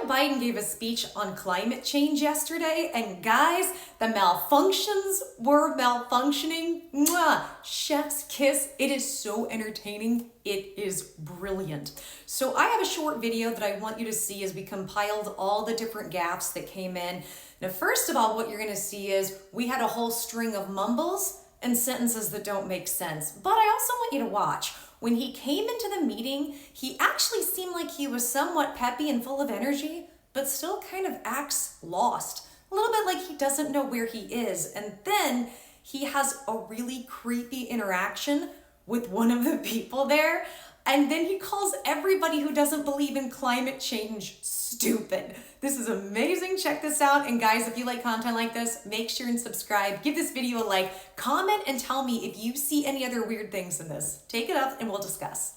Joe Biden gave a speech on climate change yesterday, and guys, the malfunctions were malfunctioning. Mwah! Chef's kiss. It is so entertaining. It is brilliant. So I have a short video that I want you to see as we compiled all the different gaffes that came in. Now, first of all, what you're going to see is we had a whole string of mumbles and sentences that don't make sense. But I also want you to watch. When he came into the meeting, he actually seemed like he was somewhat peppy and full of energy, but still kind of acts lost. A little bit like he doesn't know where he is. And then he has a really creepy interaction with one of the people there. And then he calls everybody who doesn't believe in climate change stupid. This is amazing. Check this out. And guys, if you like content like this, make sure and subscribe. Give this video a like, comment, and tell me if you see any other weird things in this. Take it up and we'll discuss.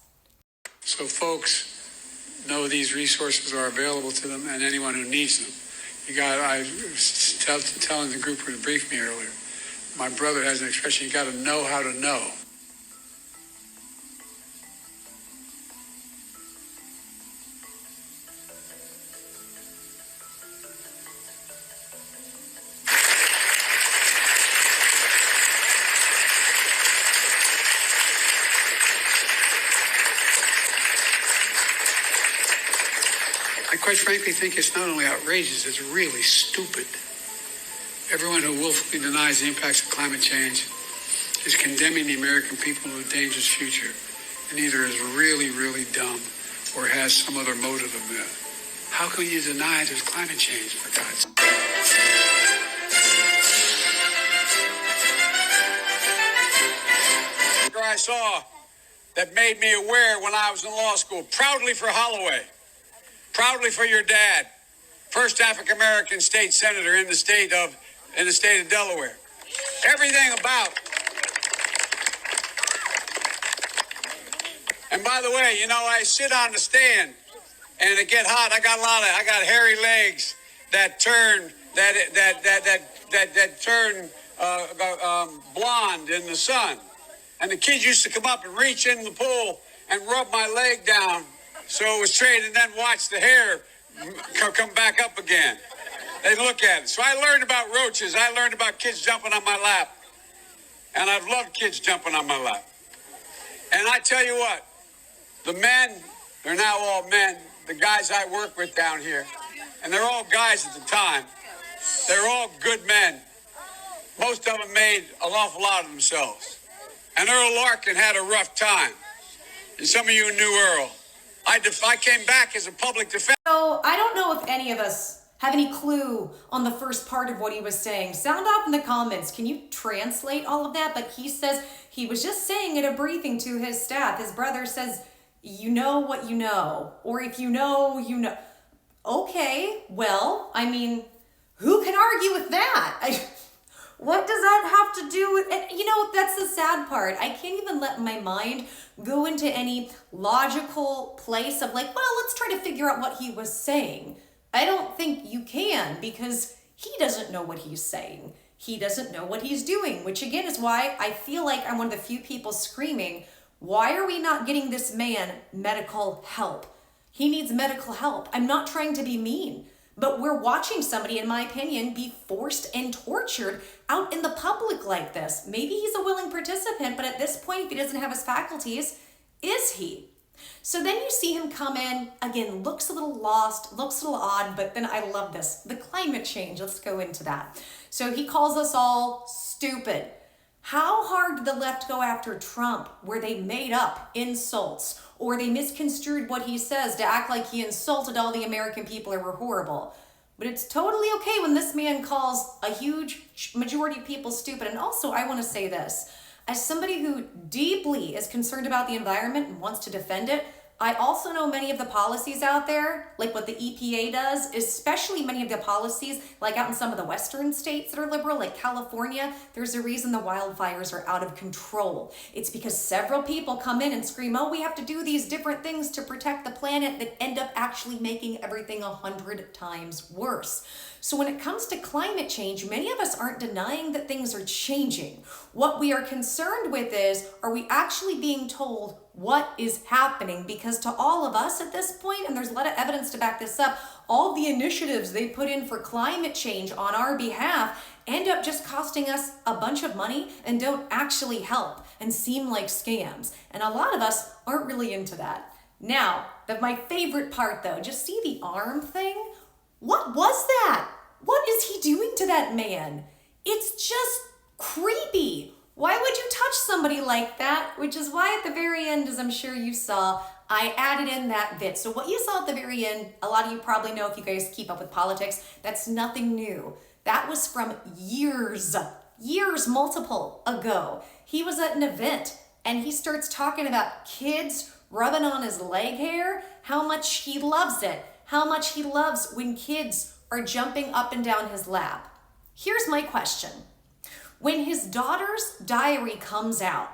So folks know these resources are available to them and anyone who needs them. I was telling the group who briefed me earlier, my brother has an expression, you got to know how to know. I quite frankly think it's not only outrageous, it's really stupid. Everyone who willfully denies the impacts of climate change is condemning the American people to a dangerous future, and either is really, really dumb or has some other motive of that. How can you deny there's climate change, for God's sake? I saw that made me aware when I was in law school, proudly for Holloway. Proudly for your dad, first African-American state senator in the state of Delaware. Everything about. And by the way, you know, I sit on the stand and it get hot. I got hairy legs that turn blonde in the sun. And the kids used to come up and reach in the pool and rub my leg down so it was straight, and then watch the hair come back up again. They look at it. So I learned about roaches. I learned about kids jumping on my lap. And I've loved kids jumping on my lap. And I tell you what, the men, they're now all men, the guys I work with down here, and they're all guys at the time. They're all good men. Most of them made an awful lot of themselves. And Earl Larkin had a rough time. And some of you knew Earl. I came back as a public defender. So I don't know if any of us have any clue on the first part of what he was saying. Sound off in the comments. Can you translate all of that? But he says he was just saying at a briefing to his staff. His brother says, you know what you know. Or if you know, you know. Okay, well, I mean, who can argue with that? What does that have to do with it? You know, that's the sad part. I can't even let my mind go into any logical place of like, well, let's try to figure out what he was saying. I don't think you can, because he doesn't know what he's saying. He doesn't know what he's doing, which again is why I feel like I'm one of the few people screaming, why are we not getting this man medical help? He needs medical help. I'm not trying to be mean. But we're watching somebody, in my opinion, be forced and tortured out in the public like this. Maybe he's a willing participant, but at this point, if he doesn't have his faculties, is he? So then you see him come in, again, looks a little lost, looks a little odd, but then I love this. The climate change, let's go into that. So he calls us all stupid. How hard did the left go after Trump, where they made up insults, or they misconstrued what he says to act like he insulted all the American people or were horrible? But it's totally okay when this man calls a huge majority of people stupid. And also, I want to say this. As somebody who deeply is concerned about the environment and wants to defend it, I also know many of the policies out there, like what the EPA does, especially many of the policies, like out in some of the western states that are liberal, like California, there's a reason the wildfires are out of control. It's because several people come in and scream, oh, we have to do these different things to protect the planet, that end up actually making everything 100 times worse. So when it comes to climate change, many of us aren't denying that things are changing. What we are concerned with is, are we actually being told what is happening? Because to all of us at this point, and there's a lot of evidence to back this up, all the initiatives they put in for climate change on our behalf end up just costing us a bunch of money and don't actually help and seem like scams. And a lot of us aren't really into that. Now, my favorite part though, just see the arm thing? What was that? What is he doing to that man? It's just creepy. Why would you touch somebody like that? Which is why at the very end, as I'm sure you saw, I added in that bit. So what you saw at the very end, a lot of you probably know if you guys keep up with politics, that's nothing new. That was from years, multiple ago. He was at an event and he starts talking about kids rubbing on his leg hair, how much he loves it, how much he loves when kids are jumping up and down his lap. Here's my question. When his daughter's diary comes out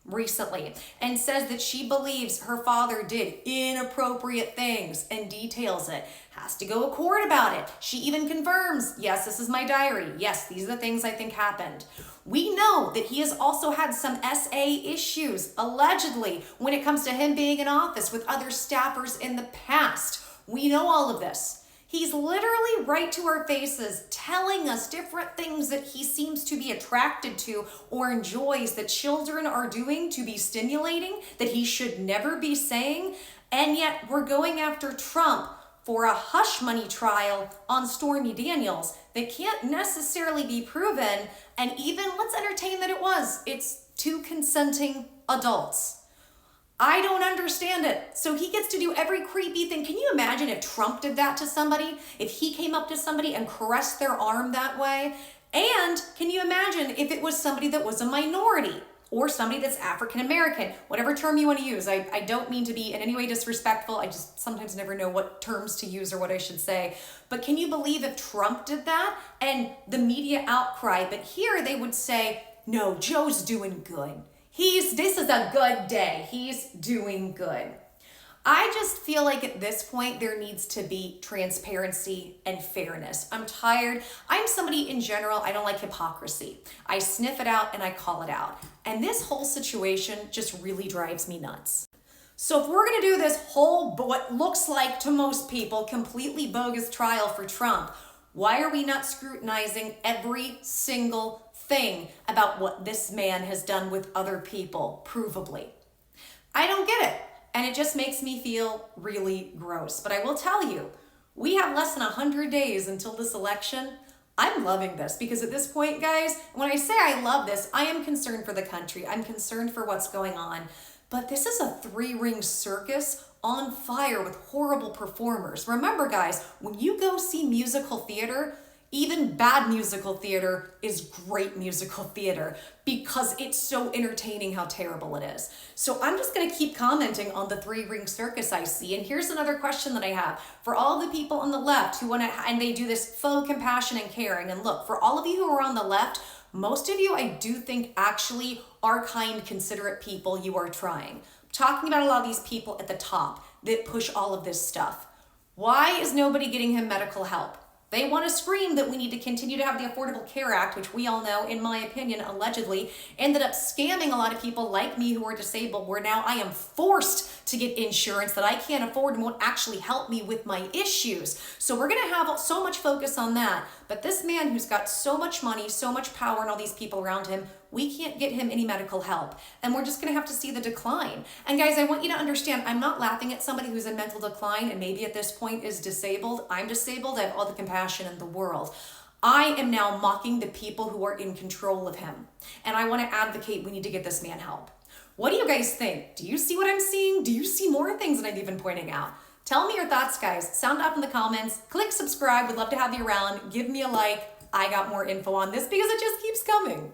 recently and says that she believes her father did inappropriate things and details it, has to go to court about it. She even confirms, yes, this is my diary. Yes, these are the things I think happened. We know that he has also had some SA issues, allegedly, when it comes to him being in office with other staffers in the past. We know all of this. He's literally right to our faces telling us different things that he seems to be attracted to or enjoys that children are doing to be stimulating, that he should never be saying. And yet we're going after Trump for a hush money trial on Stormy Daniels that can't necessarily be proven. And even, let's entertain that it's two consenting adults. I don't understand it. So he gets to do every creepy thing. Can you imagine if Trump did that to somebody? If he came up to somebody and caressed their arm that way? And can you imagine if it was somebody that was a minority or somebody that's African American, whatever term you want to use. I don't mean to be in any way disrespectful. I just sometimes never know what terms to use or what I should say. But can you believe if Trump did that and the media outcry? But here they would say, no, Joe's doing good. This is a good day. He's doing good. I just feel like at this point there needs to be transparency and fairness. I'm tired. I'm somebody in general, I don't like hypocrisy. I sniff it out and I call it out. And this whole situation just really drives me nuts. So if we're going to do this whole, what looks like to most people, completely bogus trial for Trump, why are we not scrutinizing every single thing about what this man has done with other people, provably? I don't get it. And it just makes me feel really gross. But I will tell you, we have less than 100 days until this election. I'm loving this because at this point, guys, when I say I love this, I am concerned for the country. I'm concerned for what's going on. But this is a three-ring circus on fire with horrible performers. Remember, guys, when you go see musical theater, even bad musical theater is great musical theater because it's so entertaining how terrible it is. So I'm just going to keep commenting on the three-ring circus I see. And here's another question that I have for all the people on the left who want to, and they do this faux compassion and caring. And look, for all of you who are on the left, most of you I do think actually are kind, considerate people. You are trying. I'm talking about a lot of these people at the top that push all of this stuff. Why is nobody getting him medical help? They want to scream that we need to continue to have the Affordable Care Act, which we all know, in my opinion, allegedly ended up scamming a lot of people like me who are disabled, where now I am forced to get insurance that I can't afford and won't actually help me with my issues. So we're going to have so much focus on that. But this man who's got so much money, so much power, and all these people around him, we can't get him any medical help. And we're just going to have to see the decline. And guys, I want you to understand, I'm not laughing at somebody who's in mental decline and maybe at this point is disabled. I'm disabled. I have all the compassion in the world. I am now mocking the people who are in control of him. And I want to advocate we need to get this man help. What do you guys think? Do you see what I'm seeing? Do you see more things than I've even pointing out? Tell me your thoughts, guys. Sound up in the comments. Click subscribe. Would love to have you around. Give me a like. I got more info on this because it just keeps coming.